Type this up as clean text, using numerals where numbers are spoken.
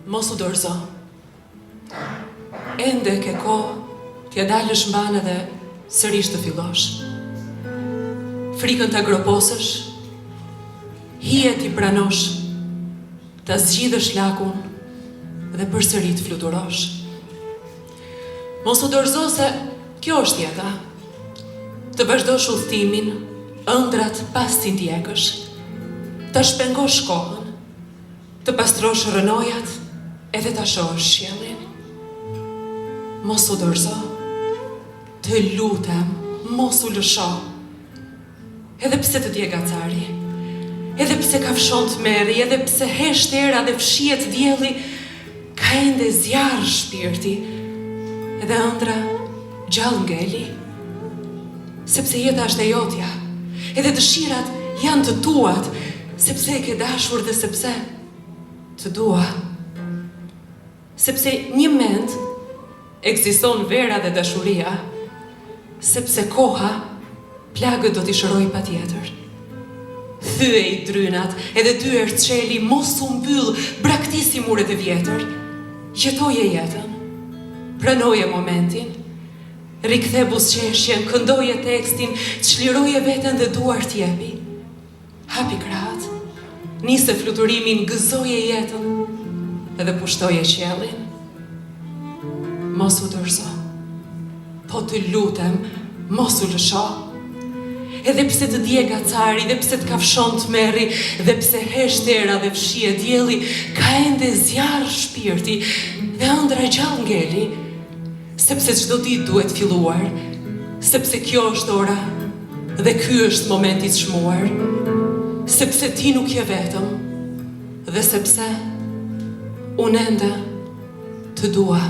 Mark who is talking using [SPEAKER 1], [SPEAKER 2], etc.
[SPEAKER 1] mos u dorëzo. Ende ke kohë t'ja dalësh mbanë dhe sërish të fillosh. Frikën t'a groposësh, hije t'i pranosh, t'a zgjidhësh lakun dhe përsëri të fluturosh. Mos u dorëzo se kjo është jeta. Të vazhdosh udhëtimin, ëndrat pas t'i ndjekësh, ta shpengosh kohën, të pastrosh rënojat edhe ta shohësh qiellin. Mos u dorëzo, të lutem, mos u lësho. Edhe pse të djega cari, edhe pse kafshon të merri, edhe pse hesht era dhe fshihet dielli, ka ende zjarr shpirti, edhe ëndra gjallë ngeli. Sepse jeta është e jotja, edhe dëshirat janë të tuat, sepse e ke dashur dhe sepse të dua. Sepse një mend ekziston vera dhe dashuria, sepse koha plagët do t'i shëroj patjetër. Thye i drynat, edhe dyer çeli, mos u mbyll, braktisi muret e vjetër. Jetoje jetën, pranoje momentin, rikhthe buzëqeshjen, këndoje tekstin, çliroje veten dhe duar t'jepi. Hapi krahët, nise fluturimin, gëzoje jetën edhe pushtoje qiellin. Mos u dorëzo, po të lutem, mos u lësho. Edhe pse të djega cari, dhe pse të kafshon të merri, dhe pse hesht era dhe fshihet dielli, ka ende zjarr shpirti dhe ëndra gjallë ngeli. Sepse çdo ditë duhet filluar, sepse kjo është ora dhe ky është momenti i çmuar, sepse ti nuk je vetëm dhe sepse unë ende të dua.